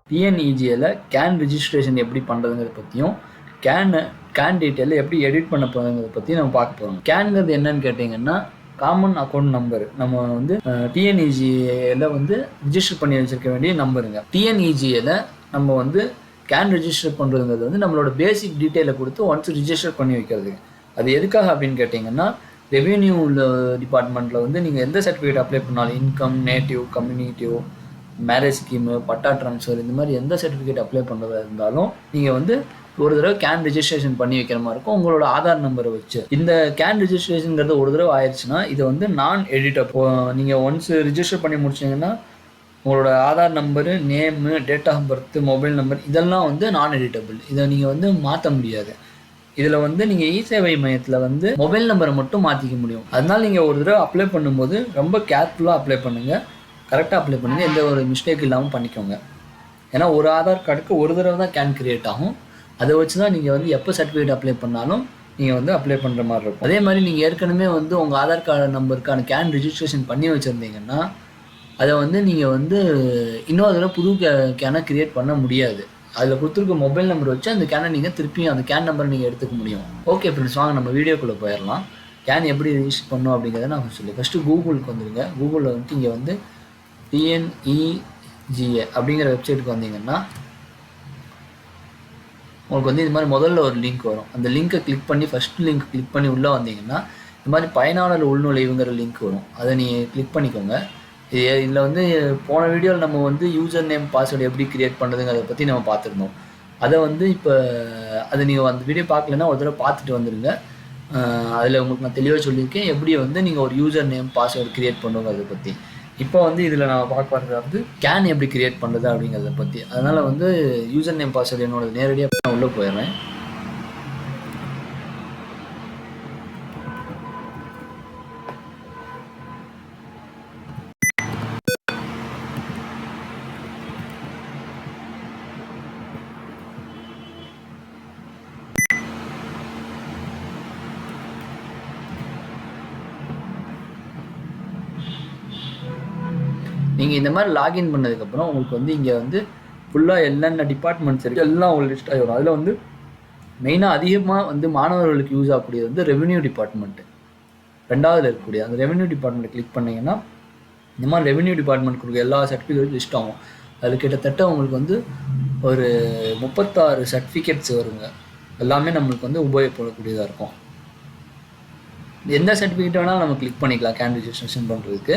டிஎன்இஜியில் can registration எப்படி பண்ணுறதுங்கிறத பற்றியும் can டீட்டெயிலில் எப்படி எடிட் பண்ண போகிறதுங்கிறத பற்றி நம்ம பார்க்க போகிறோம். கேன்ங்கிறது என்னன்னு கேட்டிங்கன்னா காமன் அக்கௌண்ட் நம்பர். நம்ம வந்து டிஎன்இஜியில் வந்து ரிஜிஸ்டர் பண்ணி வச்சுருக்க வேண்டிய நம்பருங்க. டிஎன்இஜியில் நம்ம வந்து கேன் ரிஜிஸ்டர் பண்ணுறதுங்கிறது வந்து நம்மளோட பேசிக் டீட்டெயிலை கொடுத்து ஒன்ஸ் ரிஜிஸ்டர் பண்ணி வைக்கிறது. அது எதுக்காக அப்படின்னு கேட்டிங்கன்னா ரெவென்யூ டிபார்ட்மெண்ட்டில் வந்து நீங்கள் எந்த சர்டிஃபிகேட் அப்ளை பண்ணாலும் இன்கம், நேட்டிவ், கம்யூனிட்டிவ், மேரேஜ் ஸ்கீமு, பட்டா ட்ரான்ஸ்ஃபர், இந்த மாதிரி எந்த சர்டிஃபிகேட் அப்ளை பண்ணுறதா இருந்தாலும் நீங்கள் வந்து ஒரு தடவை கேன் ரிஜிஸ்ட்ரேஷன் பண்ணி வைக்கிற மாதிரி இருக்கும் உங்களோட ஆதார் நம்பரை வச்சு. இந்த கேன் ரிஜிஸ்ட்ரேஷனுங்கிறது ஒரு தடவை ஆயிடுச்சுன்னா இது வந்து நான் எடிட்டபிள். நீங்கள் ஒன்ஸ் ரிஜிஸ்டர் பண்ணி முடிச்சிங்கன்னா உங்களோட Aadhaar number, name, date of birth, mobile number இதெல்லாம் வந்து நான் எடிட்டபிள். இதை நீங்கள் வந்து மாற்ற முடியாது. இதில் வந்து நீங்கள் இ-சேவை மையத்தில் வந்து மொபைல் நம்பரை மட்டும் மாற்றிக்க முடியும். அதனால நீங்கள் ஒரு தடவை அப்ளை பண்ணும்போது ரொம்ப கேர்ஃபுல்லாக அப்ளை பண்ணுங்கள், கரெக்டாக அப்ளை பண்ணுங்கள், எந்த ஒரு மிஸ்டேக் இல்லாமல் பண்ணிக்கோங்க. ஏன்னா ஒரு ஆதார் கார்டுக்கு ஒரு தடவை தான் கேன் கிரியேட் ஆகும். அதை வச்சு தான் நீங்கள் வந்து எப்போ சர்டிஃபிகேட் அப்ளை பண்ணாலும் நீங்கள் வந்து அப்ளை பண்ணுற மாதிரி இருக்கும். அதே மாதிரி நீங்கள் ஏற்கனவே வந்து உங்கள் ஆதார் கார்டு நம்பருக்கான கேன் ரிஜிஸ்ட்ரேஷன் பண்ணி வச்சுருந்தீங்கன்னா அதை வந்து நீங்கள் வந்து இன்னொரு தடவை புது கேனை கிரியேட் பண்ண முடியாது. அதில் கொடுத்துருக்க மொபைல் நம்பர் வச்சு அந்த கேனை நீங்கள் திருப்பியும் அந்த கேன் நம்பரை நீங்கள் எடுத்துக்க முடியும். ஓகே ஃப்ரெண்ட்ஸ், வாங்க நம்ம வீடியோக்குள்ளே போயிடலாம். கேன் எப்படி ரிஜிஸ்டர் பண்ணணும் அப்படிங்கிறத நான் சொல்லி ஃபஸ்ட்டு கூகுளுக்கு வந்துடுங்க. கூகுளில் வந்துட்டு இங்கே வந்து டிஎன்இஜிஏ அப்படிங்கிற வெப்சைட்டுக்கு வந்தீங்கன்னா உங்களுக்கு வந்து இது மாதிரி முதல்ல ஒரு லிங்க் வரும். அந்த லிங்க்கை கிளிக் பண்ணி ஃபஸ்ட்டு லிங்க் கிளிக் பண்ணி உள்ளே வந்தீங்கன்னா இந்த மாதிரி பயனாளர் உள்நுழைவுங்கிற லிங்க் வரும். அதை நீங்கள் கிளிக் பண்ணிக்கோங்க. இதில் வந்து போன வீடியோவில் நம்ம வந்து யூசர் நேம், பாஸ்வேர்டு எப்படி க்ரியேட் பண்ணுறதுங்கிறத பற்றி நம்ம பார்த்துருந்தோம். அதை வந்து இப்போ அதை நீங்கள் அந்த வீடியோ பார்க்கலன்னா ஒரு தடவை பார்த்துட்டு வந்துடுங்க. அதில் உங்களுக்கு நான் தெளிவாக சொல்லியிருக்கேன் எப்படி வந்து நீங்கள் ஒரு யூசர் நேம், பாஸ்வேர்டு க்ரியேட் பண்ணுங்கிறத பற்றி. இப்போ வந்து இதில் நான் பார்க்குறது வந்து கேன் எப்படி கிரியேட் பண்ணுறது அப்படிங்கிறத பற்றி. அதனால் வந்து யூசர் நேம், பாஸ்வேர்டு என்னோட நேரடியாக நான் உள்ளே போயிடுறேன். நீங்கள் இந்த மாதிரி லாகின் பண்ணதுக்கப்புறம் உங்களுக்கு வந்து இங்கே வந்து ஃபுல்லாக என்னென்ன டிபார்ட்மெண்ட்ஸ் இருக்குது எல்லாம் உங்களுக்கு லிஸ்ட் ஆகிடும். அதில் வந்து மெயினாக அதிகமாக வந்து மாணவர்களுக்கு யூஸ் ஆகக்கூடியது வந்து ரெவென்யூ டிபார்ட்மெண்ட்டு. ரெண்டாவதுல இருக்கக்கூடிய அந்த ரெவென்யூ டிபார்ட்மெண்ட்டை கிளிக் பண்ணிங்கன்னா இந்த மாதிரி ரெவென்யூ டிபார்ட்மெண்ட் கொடுக்க எல்லா சர்டிஃபிகேட்டும் லிஸ்ட் ஆகும். அதில் கிட்டத்தட்ட உங்களுக்கு வந்து ஒரு 36 சர்டிஃபிகேட்ஸ் வருங்க. எல்லாமே நம்மளுக்கு வந்து உபயோகப்படக்கூடியதாக இருக்கும். எந்த சர்டிஃபிகேட் வேணாலும் நம்ம கிளிக் பண்ணிக்கலாம். கேன் ரிஜிஸ்ட்ரேஷன் பண்ணுறதுக்கு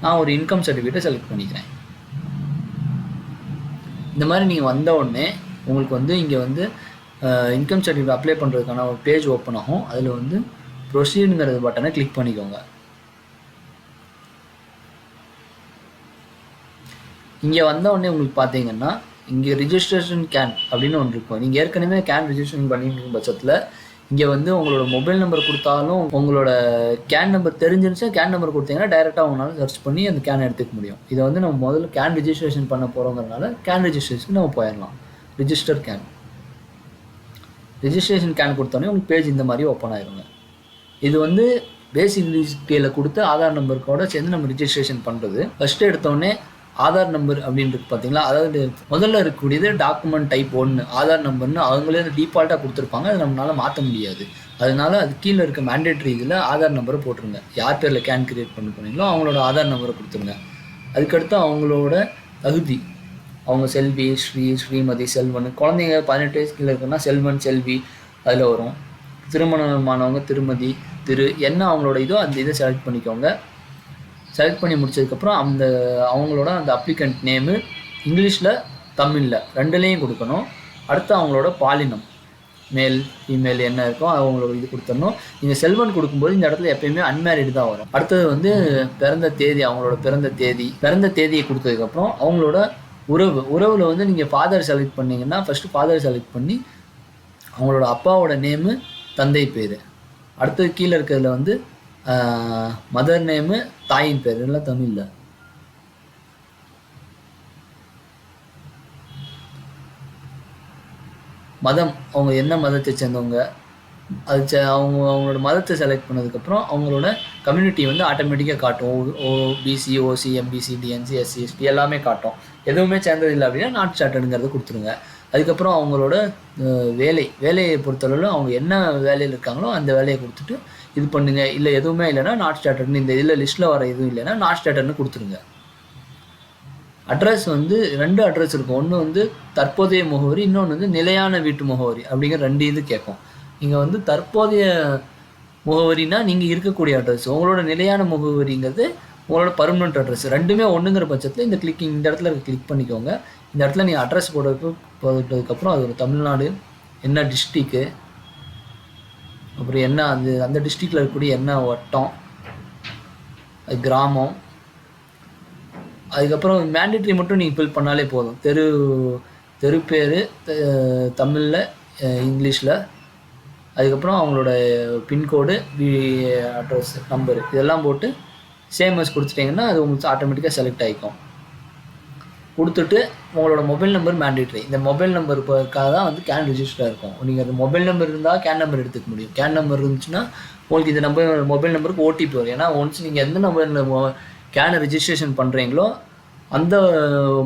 நான் ஒரு இன்கம் சர்டிஃபிகேட்டை செலக்ட் பண்ணிக்கிறேன். இந்த மாதிரி நீங்கள் வந்த உடனே உங்களுக்கு வந்து இங்கே வந்து இன்கம் சர்டிஃபிகேட் அப்ளை பண்ணுறதுக்கான ஒரு பேஜ் ஓப்பன் ஆகும். அதில் வந்து ப்ரொசீடுங்கிற பட்டனை கிளிக் பண்ணிக்கோங்க. இங்கே வந்த உடனே உங்களுக்கு பார்த்தீங்கன்னா இங்கே ரிஜிஸ்ட்ரேஷன் கேன் அப்படின்னு ஒன்று இருக்கும். நீங்கள் ஏற்கனவே கேன் ரிஜிஸ்ட்ரேஷன் பண்ணியிருக்கும் பட்சத்தில் இங்கே வந்து உங்களோட மொபைல் நம்பர் கொடுத்தாலும் உங்களோட கேன் நம்பர் தெரிஞ்சிருந்துச்சா கேன் நம்பர் கொடுத்தீங்கன்னா டைரெக்டாக உங்களால் சர்ச் பண்ணி அந்த கேனை எடுத்துக்க முடியும். இதை வந்து நம்ம முதல்ல கேன் ரிஜிஸ்ட்ரேஷன் பண்ண போகிறோங்கிறதுனால கேன் ரிஜிஸ்ட்ரேஷன் நம்ம போயிடலாம். ரிஜிஸ்ட்ரேஷன் கேன் கொடுத்தோன்னே உங்களுக்கு பேஜ் இந்த மாதிரி ஓப்பன் ஆயிருங்க. இது வந்து பேசிக் டீட்டெயிலில் கொடுத்து ஆதார் நம்பருக்கோட சேர்ந்து நம்ம ரிஜிஸ்ட்ரேஷன் பண்ணுறது. ஃபஸ்ட்டு எடுத்தோடனே ஆதார் நம்பர் அப்படின்றது பார்த்தீங்களா, அதாவது முதல்ல இருக்கக்கூடியது டாக்குமெண்ட் டைப் 1 ஆதார் நம்பர்னு அவங்களே டிஃபால்ட்டாக கொடுத்துருப்பாங்க. அது நம்மளால் மாற்ற முடியாது. அதனால அது கீழே இருக்க மேண்டேட்ரி இதில் ஆதார் நம்பரை போட்டுருங்க. யார் பேரில் கேன் கிரியேட் பண்ண போனீங்களோ அவங்களோட ஆதார் நம்பரை கொடுத்துருங்க. அதுக்கடுத்து அவங்களோட தகுதி, அவங்க செல்வி, ஸ்ரீமதி, செல்வன், குழந்தைங்க 18 வயசு கீழே இருக்குன்னா செல்வன், செல்வி அதில் வரும். திருமணமானவங்க திருமதி, திரு, என்ன அவங்களோட இதோ அந்த இதை செலக்ட் பண்ணிக்கோங்க. செலக்ட் பண்ணி முடிச்சதுக்கப்புறம் அவங்களோட அந்த அப்ளிகண்ட் நேமு இங்கிலீஷில், தமிழில் ரெண்டுலேயும் கொடுக்கணும். அடுத்து அவங்களோட பாலினம், மேல் ஃபீமேல் என்ன இருக்கோ அவங்களோட இது கொடுத்துடணும். நீங்கள் செல்வன் கொடுக்கும்போது இந்த இடத்துல எப்பயுமே அன்மேரிடு தான் வரும். அடுத்தது வந்து பிறந்த தேதி, அவங்களோட பிறந்த தேதியை கொடுத்ததுக்கப்புறம் அவங்களோட உறவில் வந்து நீங்கள் ஃபாதர் செலக்ட் பண்ணிங்கன்னா ஃபஸ்ட்டு ஃபாதர் செலக்ட் பண்ணி அவங்களோட அப்பாவோட நேமு, தந்தை பேர். அடுத்தது கீழே இருக்கிறதுல வந்து மதர் நேமு, தாயின் பேர் எல்லாம் தமிழில். மதம், அவங்க என்ன மதத்தை சேர்ந்தவங்க, அது அவங்களோட மதத்தை செலக்ட் பண்ணதுக்கப்புறம் அவங்களோட கம்யூனிட்டி வந்து ஆட்டோமேட்டிக்காக காட்டும். ஓபிசி, ஓசி, எம்பிசி, டிஎன்சி, எஸ்சி, எஸ்டி எல்லாமே காட்டும். எதுவுமே சேர்ந்தது இல்லை அப்படின்னா நாட் சார்ட்டடுங்கிறத கொடுத்துருங்க. அதுக்கப்புறம் அவங்களோட வேலையை பொறுத்தளவில் அவங்க என்ன வேலையில் இருக்காங்களோ அந்த வேலையை கொடுத்துட்டு இது பண்ணுங்க. இல்லை எதுவுமே இல்லைன்னா நாட் ஸ்டார்டட்னு, இந்த இதில் லிஸ்ட்டில் வர எதுவும் இல்லைன்னா நாட் ஸ்டார்டட்னு கொடுத்துருங்க. அட்ரஸ் வந்து 2 அட்ரஸ் இருக்கும். ஒன்று வந்து தற்போதைய முகவரி, இன்னொன்று வந்து நிலையான வீட்டு முகவரி அப்படிங்கிற 2 இது கேட்கும். நீங்கள் வந்து தற்போதைய முகவரினா நீங்கள் இருக்கக்கூடிய அட்ரஸ், உங்களோட நிலையான முகவரிங்கிறது உங்களோட பர்மனெண்ட் அட்ரஸ். 2மே ஒன்றுங்கிற பட்சத்தில் இந்த இடத்துல கிளிக் பண்ணிக்கோங்க. இந்த இடத்துல நீங்கள் அட்ரஸ் போட்டதுக்கப்புறம் அது ஒரு தமிழ்நாடு, என்ன டிஸ்ட்ரிக்கு, அப்புறம் என்ன அந்த டிஸ்ட்ரிக்டில் இருக்கக்கூடிய என்ன வட்டம், அது கிராமம், அதுக்கப்புறம் மேண்டேட்ரி மட்டும் நீங்கள் ஃபில் பண்ணாலே போதும். தெரு பேர் தமிழில், இங்கிலீஷில், அதுக்கப்புறம் அவங்களோட பின்கோடு, அட்ரஸ், நம்பரு இதெல்லாம் போட்டு சேமஸ் கொடுத்துட்டிங்கன்னா அது உங்களுக்கு ஆட்டோமேட்டிக்காக செலக்ட் ஆகிக்கும். கொடுத்துட்டு உங்களோட மொபைல் நம்பர் மேண்டேட்ரி. இந்த மொபைல் நம்பருக்காக தான் வந்து கேன் ரிஜிஸ்டராக இருக்கும். நீங்கள் அந்த மொபைல் நம்பர் இருந்தால் கேன் நம்பர் எடுத்துக்க முடியும். கேன் நம்பர் இருந்துச்சுன்னா உங்களுக்கு இந்த மொபைல் நம்பருக்கு ஓடிபி வரும். ஏன்னா ஒன்ஸ் நீங்கள் எந்த நம்பரில் கேனை ரிஜிஸ்ட்ரேஷன் பண்ணுறீங்களோ அந்த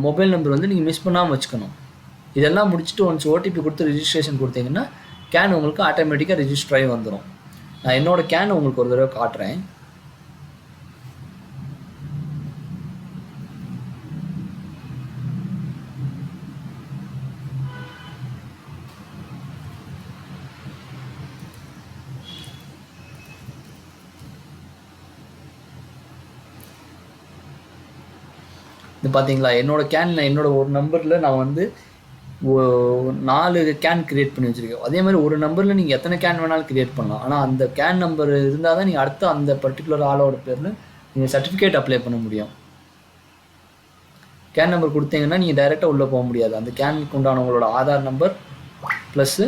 மொபைல் நம்பர் வந்து நீங்கள் மிஸ் பண்ணாமல் வச்சுக்கணும். இதெல்லாம் முடிச்சுட்டு ஒன்ஸ் ஓடிபி கொடுத்து ரிஜிஸ்ட்ரேஷன் கொடுத்தீங்கன்னா கேன் உங்களுக்கு ஆட்டோமேட்டிக்காக ரிஜிஸ்டர் ஆகி வந்துடும். நான் என்னோடய கேன் உங்களுக்கு ஒரு தடவை காட்டுறேன். இது பார்த்தீங்களா, என்னோட ஒரு நம்பரில் நான் வந்து 4 கேன் க்ரியேட் பண்ணி வச்சுருக்கேன். அதே மாதிரி ஒரு நம்பரில் நீங்கள் எத்தனை கேன் வேணாலும் க்ரியேட் பண்ணலாம். ஆனால் அந்த கேன் நம்பர் இருந்தால் தான் நீங்கள் அடுத்த அந்த பர்டிகுலர் ஆளோட பேரில் நீங்கள் சர்டிஃபிகேட் அப்ளை பண்ண முடியும். கேன் நம்பர் கொடுத்தீங்கன்னா நீங்கள் டைரெக்டாக உள்ளே போக முடியாது. அந்த கேனுக்கு உண்டான உங்களோட ஆதார் நம்பர் ப்ளஸ்ஸு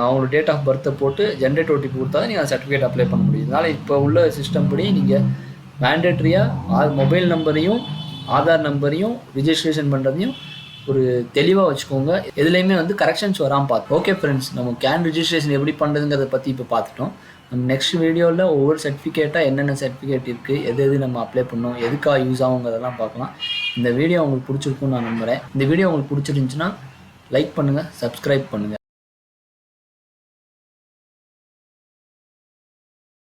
அவங்களோட டேட் ஆஃப் பர்த்தை போட்டு ஜென்ரேட் ஓடிபி கொடுத்தா தான் நீங்கள் அந்த சர்டிஃபிகேட் அப்ளை பண்ண முடியும். இதனால் இப்போ உள்ள சிஸ்டம் படி நீங்கள் மேண்டேட்ரியாக மொபைல் நம்பரையும் ஆதார் நம்பரையும் ரிஜிஸ்ட்ரேஷன் பண்ணுறதையும் ஒரு தெளிவாக வச்சுக்கோங்க. எதுலேயுமே வந்து கரெக்ஷன்ஸ் வராமல் பார்த்து. ஓகே ஃப்ரெண்ட்ஸ், நம்ம கேன் ரிஜிஸ்ட்ரேஷன் எப்படி பண்ணுறதுங்கிறத பற்றி இப்போ பார்த்துட்டோம். நம்ம நெக்ஸ்ட் வீடியோவில் ஒவ்வொரு சர்டிஃபிகேட்டாக என்னென்ன சர்டிஃபிகேட் இருக்குது, எது நம்ம அப்ளை பண்ணோம், எதுக்காக யூஸ் ஆகுங்கிறதெல்லாம் பார்க்கலாம். இந்த வீடியோ உங்களுக்கு பிடிச்சிருக்குன்னு நான் நம்புகிறேன். இந்த வீடியோ உங்களுக்கு பிடிச்சிருந்துச்சுன்னா லைக் பண்ணுங்கள், சப்ஸ்கிரைப் பண்ணுங்கள்.